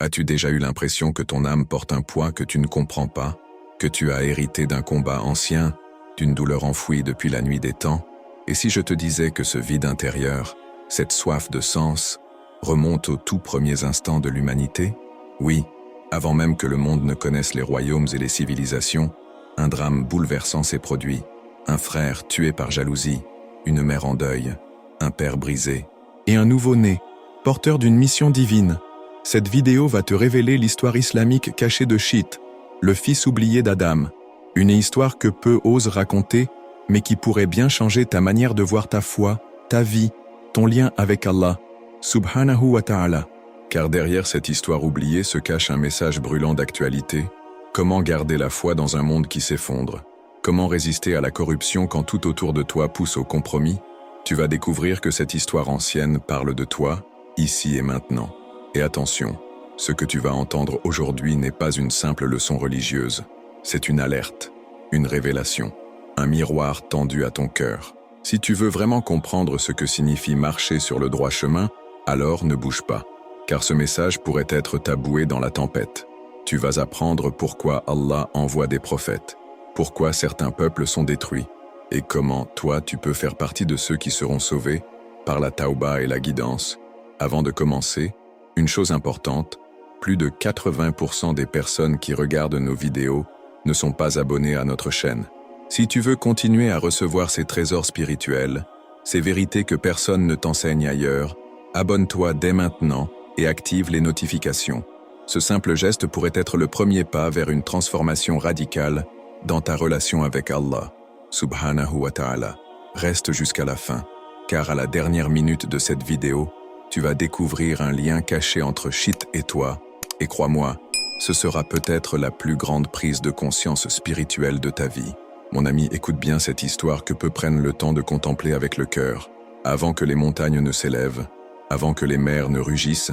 As-tu déjà eu l'impression que ton âme porte un poids que tu ne comprends pas, que tu as hérité d'un combat ancien, d'une douleur enfouie depuis la nuit des temps? Et si je te disais que ce vide intérieur, cette soif de sens, remonte aux tout premiers instants de l'humanité? Oui, avant même que le monde ne connaisse les royaumes et les civilisations, un drame bouleversant s'est produit. Un frère tué par jalousie, une mère en deuil, un père brisé, et un nouveau-né, porteur d'une mission divine. Cette vidéo va te révéler l'histoire islamique cachée de Shith, le fils oublié d'Adam. Une histoire que peu osent raconter, mais qui pourrait bien changer ta manière de voir ta foi, ta vie, ton lien avec Allah, subhanahu wa ta'ala. Car derrière cette histoire oubliée se cache un message brûlant d'actualité. Comment garder la foi dans un monde qui s'effondre? Comment résister à la corruption quand tout autour de toi pousse au compromis? Tu vas découvrir que cette histoire ancienne parle de toi, ici et maintenant. Et attention, ce que tu vas entendre aujourd'hui n'est pas une simple leçon religieuse. C'est une alerte, une révélation, un miroir tendu à ton cœur. Si tu veux vraiment comprendre ce que signifie marcher sur le droit chemin, alors ne bouge pas, car ce message pourrait être ta bouée dans la tempête. Tu vas apprendre pourquoi Allah envoie des prophètes, pourquoi certains peuples sont détruits, et comment toi tu peux faire partie de ceux qui seront sauvés par la tauba et la guidance. Avant de commencer, une chose importante, plus de 80% des personnes qui regardent nos vidéos ne sont pas abonnées à notre chaîne. Si tu veux continuer à recevoir ces trésors spirituels, ces vérités que personne ne t'enseigne ailleurs, abonne-toi dès maintenant et active les notifications. Ce simple geste pourrait être le premier pas vers une transformation radicale dans ta relation avec Allah, subhanahu wa ta'ala. Reste jusqu'à la fin, car à la dernière minute de cette vidéo, tu vas découvrir un lien caché entre Shith et toi, et crois-moi, ce sera peut-être la plus grande prise de conscience spirituelle de ta vie. Mon ami, écoute bien cette histoire que peu prennent le temps de contempler avec le cœur. Avant que les montagnes ne s'élèvent, avant que les mers ne rugissent,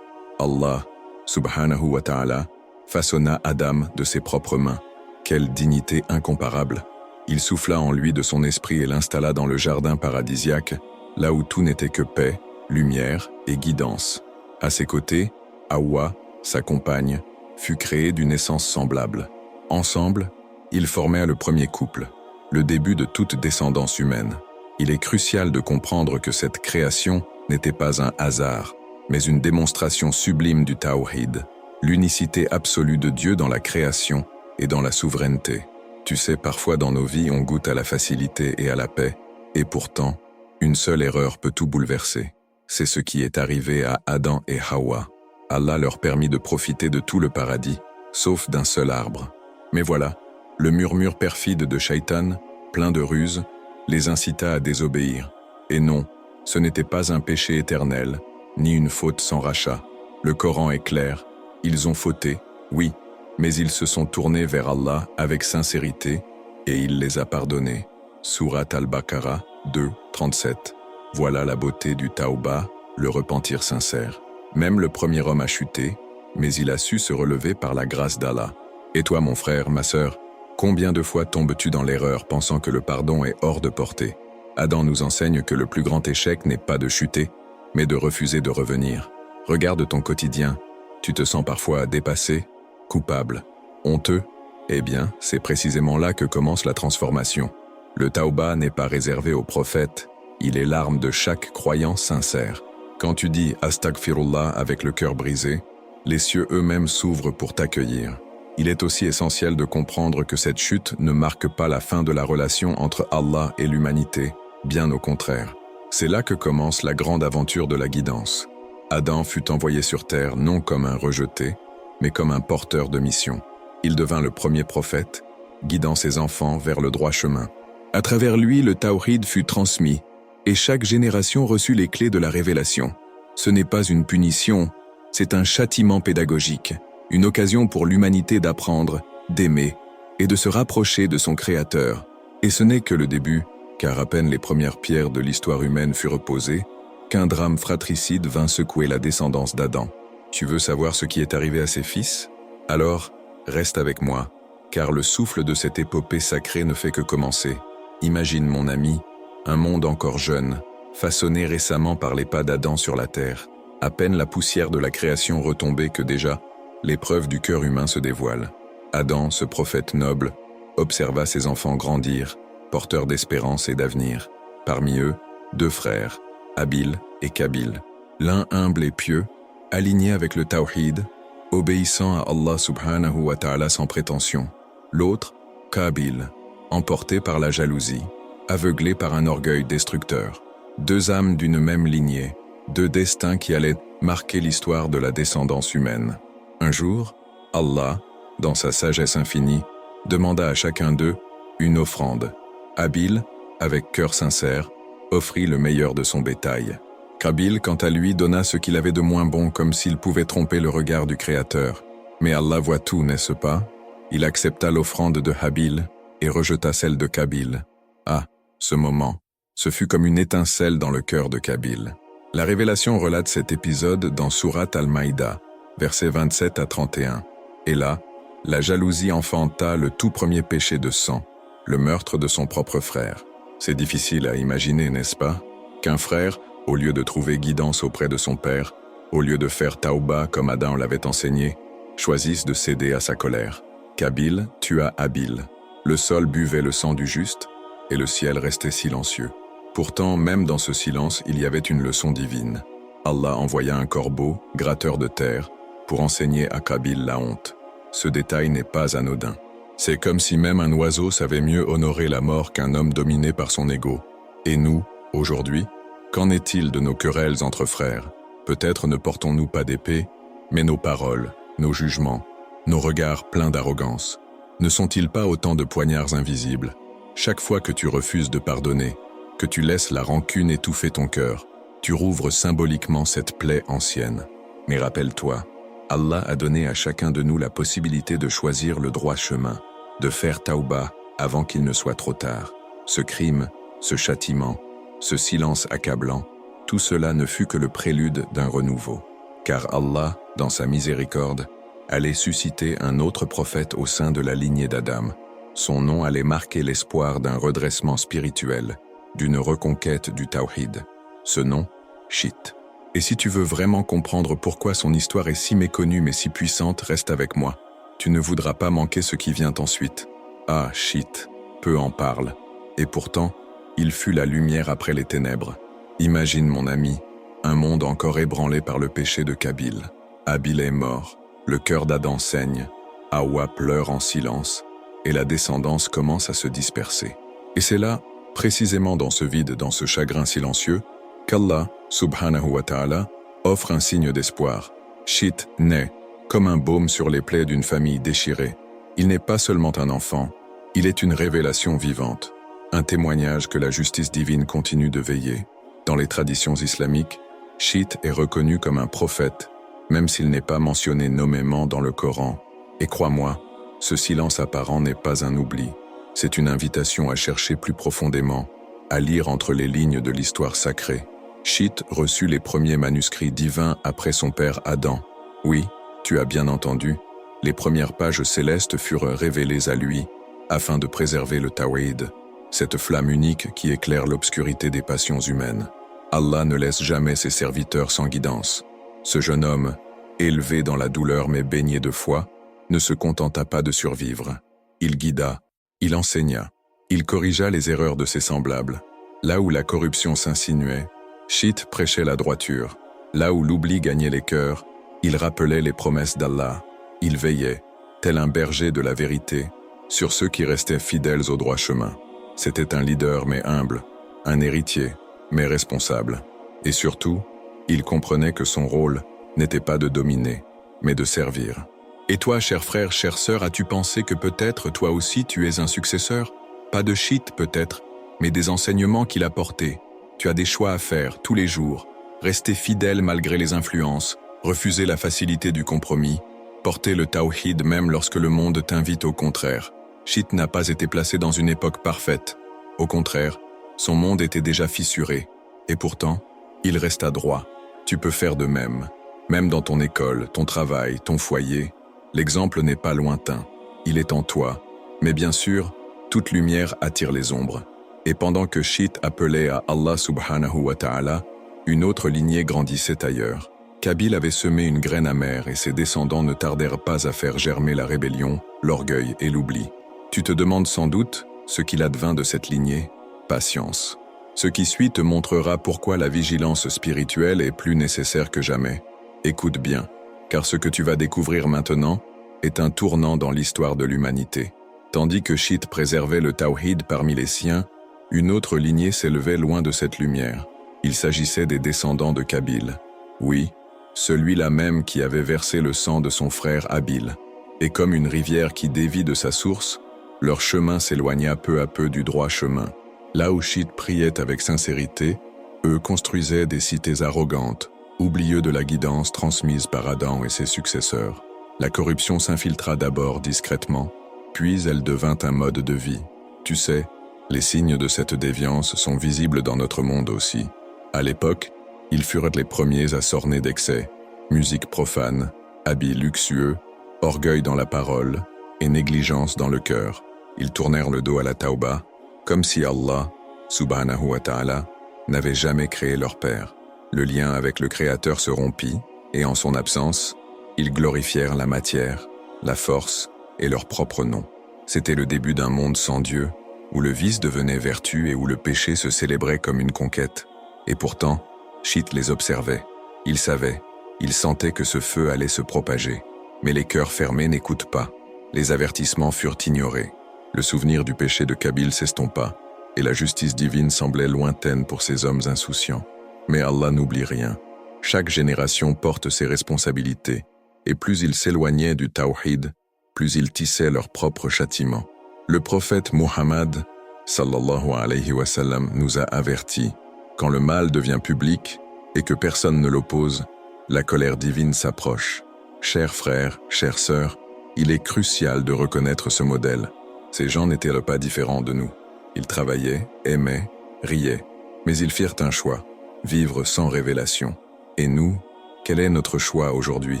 Allah, subhanahu wa ta'ala, façonna Adam de ses propres mains. Quelle dignité incomparable! Il souffla en lui de son esprit et l'installa dans le jardin paradisiaque, là où tout n'était que paix, lumière et guidance. À ses côtés, Hawa, sa compagne, fut créée d'une essence semblable. Ensemble, ils formèrent le premier couple, le début de toute descendance humaine. Il est crucial de comprendre que cette création n'était pas un hasard, mais une démonstration sublime du Tawhid, l'unicité absolue de Dieu dans la création et dans la souveraineté. Tu sais, parfois dans nos vies, on goûte à la facilité et à la paix, et pourtant, une seule erreur peut tout bouleverser. C'est ce qui est arrivé à Adam et Hawa. Allah leur permit de profiter de tout le paradis, sauf d'un seul arbre. Mais voilà, le murmure perfide de Shaitan, plein de ruses, les incita à désobéir. Et non, ce n'était pas un péché éternel, ni une faute sans rachat. Le Coran est clair, ils ont fauté, oui, mais ils se sont tournés vers Allah avec sincérité et il les a pardonnés. Surat al-Baqarah 2, 37. Voilà la beauté du Tauba, le repentir sincère. Même le premier homme a chuté, mais il a su se relever par la grâce d'Allah. Et toi, mon frère, ma sœur, combien de fois tombes-tu dans l'erreur pensant que le pardon est hors de portée? Adam nous enseigne que le plus grand échec n'est pas de chuter, mais de refuser de revenir. Regarde ton quotidien. Tu te sens parfois dépassé, coupable, honteux? Eh bien, c'est précisément là que commence la transformation. Le Tauba n'est pas réservé aux prophètes, il est l'arme de chaque croyant sincère. Quand tu dis « Astaghfirullah » avec le cœur brisé, les cieux eux-mêmes s'ouvrent pour t'accueillir. Il est aussi essentiel de comprendre que cette chute ne marque pas la fin de la relation entre Allah et l'humanité, bien au contraire. C'est là que commence la grande aventure de la guidance. Adam fut envoyé sur terre non comme un rejeté, mais comme un porteur de mission. Il devint le premier prophète, guidant ses enfants vers le droit chemin. À travers lui, le Tawhid fut transmis, et chaque génération reçut les clés de la révélation. Ce n'est pas une punition, c'est un châtiment pédagogique, une occasion pour l'humanité d'apprendre, d'aimer et de se rapprocher de son Créateur. Et ce n'est que le début, car à peine les premières pierres de l'histoire humaine furent posées, qu'un drame fratricide vint secouer la descendance d'Adam. Tu veux savoir ce qui est arrivé à ses fils? Alors, reste avec moi, car le souffle de cette épopée sacrée ne fait que commencer. Imagine, mon ami, un monde encore jeune, façonné récemment par les pas d'Adam sur la terre. À peine la poussière de la création retombée que déjà, l'épreuve du cœur humain se dévoile. Adam, ce prophète noble, observa ses enfants grandir, porteurs d'espérance et d'avenir. Parmi eux, 2 frères, Habil et Qabil. L'un humble et pieux, aligné avec le tawhid, obéissant à Allah subhanahu wa ta'ala sans prétention. L'autre, Qabil, emporté par la jalousie, aveuglé par un orgueil destructeur. 2 âmes d'une même lignée, 2 destins qui allaient marquer l'histoire de la descendance humaine. Un jour, Allah, dans sa sagesse infinie, demanda à chacun d'eux une offrande. Habil, avec cœur sincère, offrit le meilleur de son bétail. Qabil, quant à lui, donna ce qu'il avait de moins bon comme s'il pouvait tromper le regard du Créateur. Mais Allah voit tout, n'est-ce pas? Il accepta l'offrande de Habil et rejeta celle de Qabil. Ah, ce moment, ce fut comme une étincelle dans le cœur de Qabil. La Révélation relate cet épisode dans Sourate Al-Maïda, versets 27 à 31. Et là, la jalousie enfanta le tout premier péché de sang, le meurtre de son propre frère. C'est difficile à imaginer, n'est-ce pas? Qu'un frère, au lieu de trouver guidance auprès de son père, au lieu de faire taouba comme Adam l'avait enseigné, choisisse de céder à sa colère. Qabil tua Habil. Le sol buvait le sang du juste, et le ciel restait silencieux. Pourtant, même dans ce silence, il y avait une leçon divine. Allah envoya un corbeau, gratteur de terre, pour enseigner à Qabil la honte. Ce détail n'est pas anodin. C'est comme si même un oiseau savait mieux honorer la mort qu'un homme dominé par son ego. Et nous, aujourd'hui, qu'en est-il de nos querelles entre frères? Peut-être ne portons-nous pas d'épée, mais nos paroles, nos jugements, nos regards pleins d'arrogance, ne sont-ils pas autant de poignards invisibles? Chaque fois que tu refuses de pardonner, que tu laisses la rancune étouffer ton cœur, tu rouvres symboliquement cette plaie ancienne. Mais rappelle-toi, Allah a donné à chacun de nous la possibilité de choisir le droit chemin, de faire taouba avant qu'il ne soit trop tard. Ce crime, ce châtiment, ce silence accablant, tout cela ne fut que le prélude d'un renouveau. Car Allah, dans sa miséricorde, allait susciter un autre prophète au sein de la lignée d'Adam. Son nom allait marquer l'espoir d'un redressement spirituel, d'une reconquête du tawhid. Ce nom, Shit. Et si tu veux vraiment comprendre pourquoi son histoire est si méconnue mais si puissante, reste avec moi. Tu ne voudras pas manquer ce qui vient ensuite. Ah, Shit, peu en parlent. Et pourtant, il fut la lumière après les ténèbres. Imagine, mon ami, un monde encore ébranlé par le péché de Qabil. Habil est mort, le cœur d'Adam saigne, Hawa pleure en silence, et la descendance commence à se disperser. Et c'est là, précisément dans ce vide, dans ce chagrin silencieux, qu'Allah, subhanahu wa ta'ala, offre un signe d'espoir. Shit naît, comme un baume sur les plaies d'une famille déchirée. Il n'est pas seulement un enfant, il est une révélation vivante, un témoignage que la justice divine continue de veiller. Dans les traditions islamiques, Shit est reconnu comme un prophète, même s'il n'est pas mentionné nommément dans le Coran. Et crois-moi, ce silence apparent n'est pas un oubli. C'est une invitation à chercher plus profondément, à lire entre les lignes de l'histoire sacrée. Shit reçut les premiers manuscrits divins après son père Adam. Oui, tu as bien entendu, les premières pages célestes furent révélées à lui, afin de préserver le tawhid, cette flamme unique qui éclaire l'obscurité des passions humaines. Allah ne laisse jamais ses serviteurs sans guidance. Ce jeune homme, élevé dans la douleur mais baigné de foi, ne se contenta pas de survivre. Il guida, il enseigna, il corrigea les erreurs de ses semblables. Là où la corruption s'insinuait, Shit prêchait la droiture. Là où l'oubli gagnait les cœurs, il rappelait les promesses d'Allah. Il veillait, tel un berger de la vérité, sur ceux qui restaient fidèles au droit chemin. C'était un leader mais humble, un héritier mais responsable. Et surtout, il comprenait que son rôle n'était pas de dominer, mais de servir. Et toi, cher frère, chère sœur, as-tu pensé que peut-être toi aussi tu es un successeur? Pas de Shit peut-être, mais des enseignements qu'il a portés. Tu as des choix à faire tous les jours, rester fidèle malgré les influences, refuser la facilité du compromis, porter le tawhid même lorsque le monde t'invite au contraire. Shit n'a pas été placé dans une époque parfaite. Au contraire, son monde était déjà fissuré. Et pourtant, il resta droit. Tu peux faire de même. Même dans ton école, ton travail, ton foyer, l'exemple n'est pas lointain. Il est en toi. Mais bien sûr, toute lumière attire les ombres. Et pendant que Shit appelait à Allah subhanahu wa ta'ala, une autre lignée grandissait ailleurs. Kabil avait semé une graine amère et ses descendants ne tardèrent pas à faire germer la rébellion, l'orgueil et l'oubli. Tu te demandes sans doute ce qu'il advint de cette lignée? Patience. Ce qui suit te montrera pourquoi la vigilance spirituelle est plus nécessaire que jamais. Écoute bien, car ce que tu vas découvrir maintenant est un tournant dans l'histoire de l'humanité. Tandis que Shit préservait le Tawhid parmi les siens, une autre lignée s'élevait loin de cette lumière. Il s'agissait des descendants de Kabil. Oui, celui-là même qui avait versé le sang de son frère Habil. Et comme une rivière qui dévie de sa source, leur chemin s'éloigna peu à peu du droit chemin. Là où Shit priait avec sincérité, eux construisaient des cités arrogantes, oublieux de la guidance transmise par Adam et ses successeurs. La corruption s'infiltra d'abord discrètement, puis elle devint un mode de vie. Tu sais, les signes de cette déviance sont visibles dans notre monde aussi. À l'époque, ils furent les premiers à s'orner d'excès, musique profane, habits luxueux, orgueil dans la parole et négligence dans le cœur. Ils tournèrent le dos à la tauba, comme si Allah, subhanahu wa ta'ala, n'avait jamais créé leur père. Le lien avec le Créateur se rompit, et en son absence, ils glorifièrent la matière, la force et leur propre nom. C'était le début d'un monde sans Dieu, où le vice devenait vertu et où le péché se célébrait comme une conquête. Et pourtant, Shit les observait. Il savait, il sentait que ce feu allait se propager. Mais les cœurs fermés n'écoutent pas. Les avertissements furent ignorés. Le souvenir du péché de Kabil s'estompa, et la justice divine semblait lointaine pour ces hommes insouciants. Mais Allah n'oublie rien. Chaque génération porte ses responsabilités, et plus ils s'éloignaient du Tawhid, plus ils tissaient leur propre châtiment. Le prophète Muhammad, sallallahu alayhi wa sallam, nous a avertis. Quand le mal devient public et que personne ne l'oppose, la colère divine s'approche. Chers frères, chères sœurs, il est crucial de reconnaître ce modèle. Ces gens n'étaient pas différents de nous. Ils travaillaient, aimaient, riaient, mais ils firent un choix, vivre sans révélation. Et nous, quel est notre choix aujourd'hui?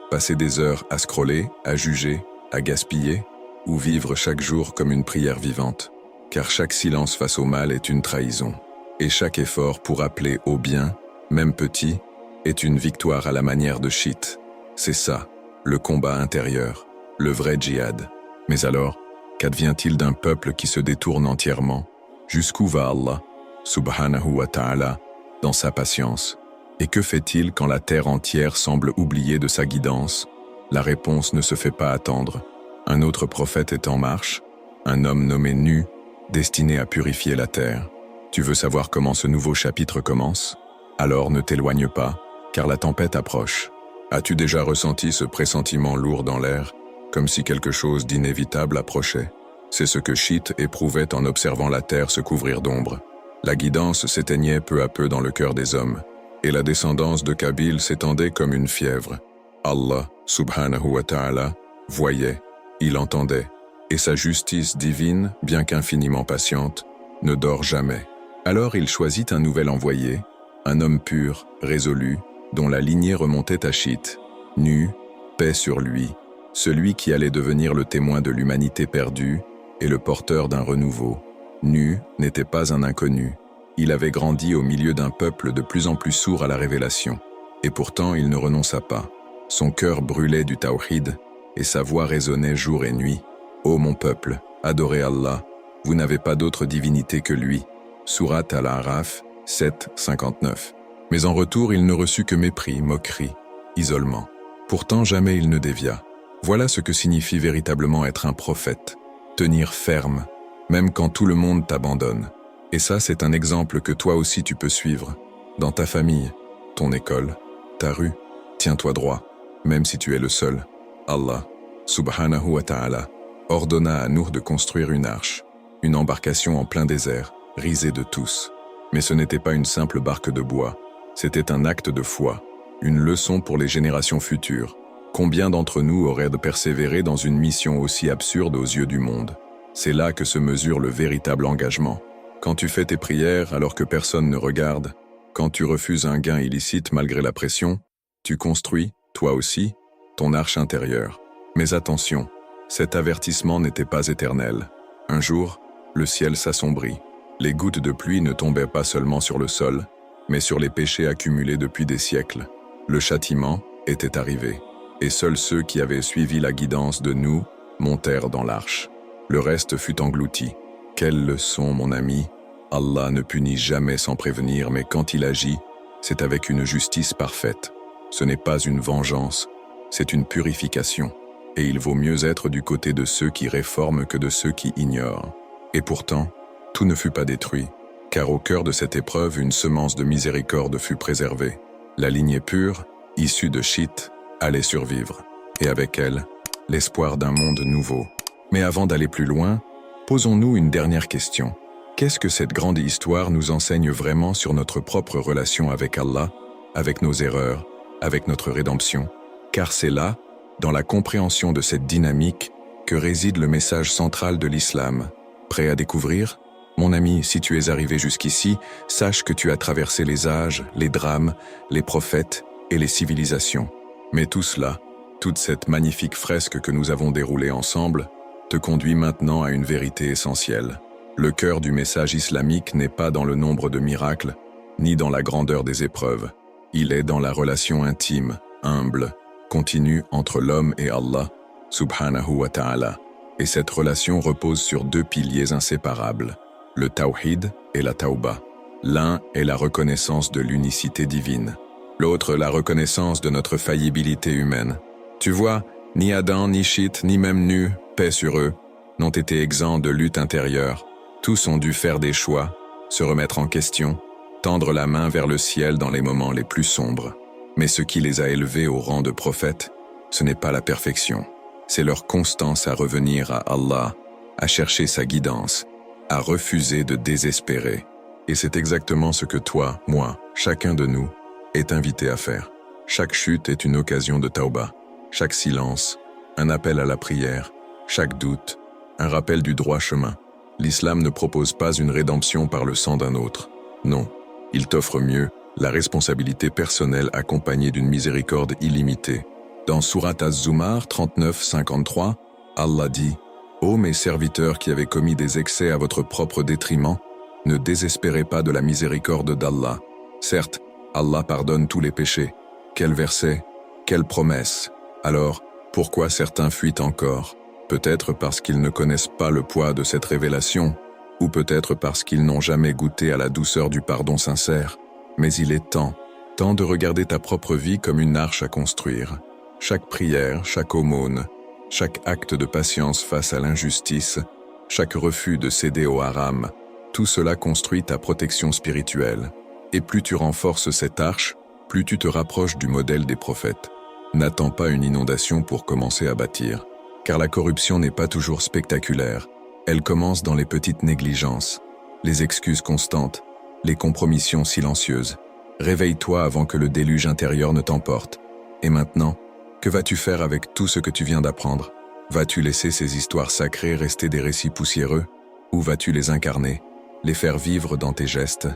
Passer des heures à scroller, à juger, à gaspiller, ou vivre chaque jour comme une prière vivante? Car chaque silence face au mal est une trahison. Et chaque effort pour appeler au bien, même petit, est une victoire à la manière de Shit. C'est ça, le combat intérieur, le vrai djihad. Mais alors, qu'advient-il d'un peuple qui se détourne entièrement? Jusqu'où va Allah, subhanahu wa ta'ala, dans sa patience? Et que fait-il quand la terre entière semble oublier de sa guidance? La réponse ne se fait pas attendre. Un autre prophète est en marche, un homme nommé Nu, destiné à purifier la terre. Tu veux savoir comment ce nouveau chapitre commence? Alors ne t'éloigne pas, car la tempête approche. As-tu déjà ressenti ce pressentiment lourd dans l'air, comme si quelque chose d'inévitable approchait? C'est ce que Shit éprouvait en observant la terre se couvrir d'ombre. La guidance s'éteignait peu à peu dans le cœur des hommes, et la descendance de Kabil s'étendait comme une fièvre. Allah, subhanahu wa ta'ala, voyait, il entendait, et sa justice divine, bien qu'infiniment patiente, ne dort jamais. Alors il choisit un nouvel envoyé, un homme pur, résolu, dont la lignée remontait à Shit. Nu, paix sur lui, celui qui allait devenir le témoin de l'humanité perdue et le porteur d'un renouveau. Nu n'était pas un inconnu. Il avait grandi au milieu d'un peuple de plus en plus sourd à la révélation. Et pourtant il ne renonça pas. Son cœur brûlait du Tawhid et sa voix résonnait jour et nuit. Ô mon peuple, adorez Allah, vous n'avez pas d'autre divinité que lui. Sourate Al-A'raf 7, 59. Mais en retour, il ne reçut que mépris, moquerie, isolement. Pourtant, jamais il ne dévia. Voilà ce que signifie véritablement être un prophète. Tenir ferme, même quand tout le monde t'abandonne. Et ça, c'est un exemple que toi aussi tu peux suivre. Dans ta famille, ton école, ta rue, tiens-toi droit, même si tu es le seul. Allah, subhanahu wa ta'ala, ordonna à Nuh de construire une arche, une embarcation en plein désert, risée de tous. Mais ce n'était pas une simple barque de bois, c'était un acte de foi, une leçon pour les générations futures. Combien d'entre nous auraient de persévérer dans une mission aussi absurde aux yeux du monde? C'est là que se mesure le véritable engagement. Quand tu fais tes prières alors que personne ne regarde, quand tu refuses un gain illicite malgré la pression, tu construis, toi aussi, ton arche intérieure. Mais attention, cet avertissement n'était pas éternel. Un jour, le ciel s'assombrit. Les gouttes de pluie ne tombaient pas seulement sur le sol, mais sur les péchés accumulés depuis des siècles. Le châtiment était arrivé, et seuls ceux qui avaient suivi la guidance de nous montèrent dans l'arche. Le reste fut englouti. Quelle leçon, mon ami! Allah ne punit jamais sans prévenir, mais quand il agit, c'est avec une justice parfaite. Ce n'est pas une vengeance, c'est une purification. Et il vaut mieux être du côté de ceux qui réforment que de ceux qui ignorent. Et pourtant, tout ne fut pas détruit, car au cœur de cette épreuve, une semence de miséricorde fut préservée. La lignée pure, issue de Chit, allait survivre, et avec elle, l'espoir d'un monde nouveau. Mais avant d'aller plus loin, posons-nous une dernière question. Qu'est-ce que cette grande histoire nous enseigne vraiment sur notre propre relation avec Allah, avec nos erreurs, avec notre rédemption? Car c'est là, dans la compréhension de cette dynamique, que réside le message central de l'islam. Prêt à découvrir? Mon ami, si tu es arrivé jusqu'ici, sache que tu as traversé les âges, les drames, les prophètes et les civilisations. Mais tout cela, toute cette magnifique fresque que nous avons déroulée ensemble, te conduit maintenant à une vérité essentielle. Le cœur du message islamique n'est pas dans le nombre de miracles, ni dans la grandeur des épreuves. Il est dans la relation intime, humble, continue entre l'homme et Allah, subhanahu wa ta'ala. Et cette relation repose sur deux piliers inséparables, le tawhid et la tauba. L'un est la reconnaissance de l'unicité divine, l'autre la reconnaissance de notre faillibilité humaine. Tu vois, ni Adam, ni Chit, ni même Nu, paix sur eux, n'ont été exempts de lutte intérieure. Tous ont dû faire des choix, se remettre en question, tendre la main vers le ciel dans les moments les plus sombres. Mais ce qui les a élevés au rang de prophètes, ce n'est pas la perfection. C'est leur constance à revenir à Allah, à chercher sa guidance, à refuser de désespérer. Et c'est exactement ce que toi, moi, chacun de nous, est invité à faire. Chaque chute est une occasion de tauba. Chaque silence, un appel à la prière. Chaque doute, un rappel du droit chemin. L'islam ne propose pas une rédemption par le sang d'un autre. Non, il t'offre mieux la responsabilité personnelle accompagnée d'une miséricorde illimitée. Dans Surat Az-Zumar 39-53, Allah dit « Ô mes serviteurs qui avez commis des excès à votre propre détriment, ne désespérez pas de la miséricorde d'Allah. Certes, Allah pardonne tous les péchés. » Quel verset, quelle promesse. Alors, pourquoi certains fuient encore? Peut-être parce qu'ils ne connaissent pas le poids de cette révélation, ou peut-être parce qu'ils n'ont jamais goûté à la douceur du pardon sincère. Mais il est temps de regarder ta propre vie comme une arche à construire. Chaque prière, chaque aumône, chaque acte de patience face à l'injustice, chaque refus de céder au haram, tout cela construit ta protection spirituelle. Et plus tu renforces cette arche, plus tu te rapproches du modèle des prophètes. N'attends pas une inondation pour commencer à bâtir. Car la corruption n'est pas toujours spectaculaire. Elle commence dans les petites négligences, les excuses constantes, les compromissions silencieuses. Réveille-toi avant que le déluge intérieur ne t'emporte. Et maintenant, que vas-tu faire avec tout ce que tu viens d'apprendre? Vas-tu laisser ces histoires sacrées rester des récits poussiéreux? Ou vas-tu les incarner, les faire vivre dans tes gestes,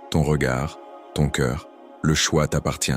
ton regard, ton cœur? Le choix t'appartient.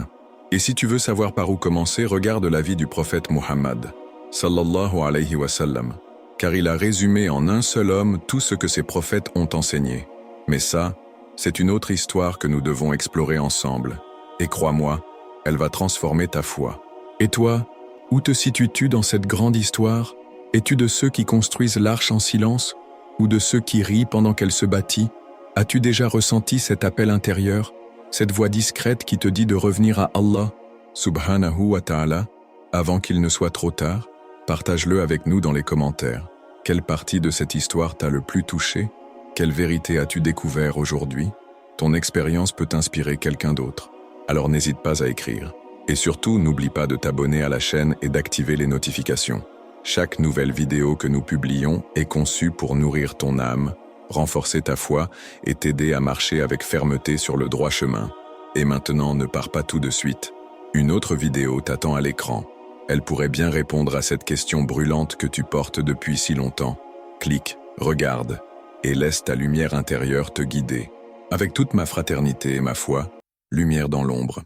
Et si tu veux savoir par où commencer, regarde la vie du prophète Muhammad, sallallahu alayhi wa sallam, car il a résumé en un seul homme tout ce que ses prophètes ont enseigné. Mais ça, c'est une autre histoire que nous devons explorer ensemble. Et crois-moi, elle va transformer ta foi. Et toi, où te situes-tu dans cette grande histoire? Es-tu de ceux qui construisent l'arche en silence? Ou de ceux qui rient pendant qu'elle se bâtit? As-tu déjà ressenti cet appel intérieur, cette voix discrète qui te dit de revenir à Allah, subhanahu wa ta'ala, avant qu'il ne soit trop tard? Partage-le avec nous dans les commentaires. Quelle partie de cette histoire t'a le plus touché? Quelle vérité as-tu découvert aujourd'hui? Ton expérience peut inspirer quelqu'un d'autre. Alors n'hésite pas à écrire. Et surtout, n'oublie pas de t'abonner à la chaîne et d'activer les notifications. Chaque nouvelle vidéo que nous publions est conçue pour nourrir ton âme, renforcer ta foi et t'aider à marcher avec fermeté sur le droit chemin. Et maintenant, ne pars pas tout de suite. Une autre vidéo t'attend à l'écran. Elle pourrait bien répondre à cette question brûlante que tu portes depuis si longtemps. Clique, regarde, et laisse ta lumière intérieure te guider. Avec toute ma fraternité et ma foi, lumière dans l'ombre.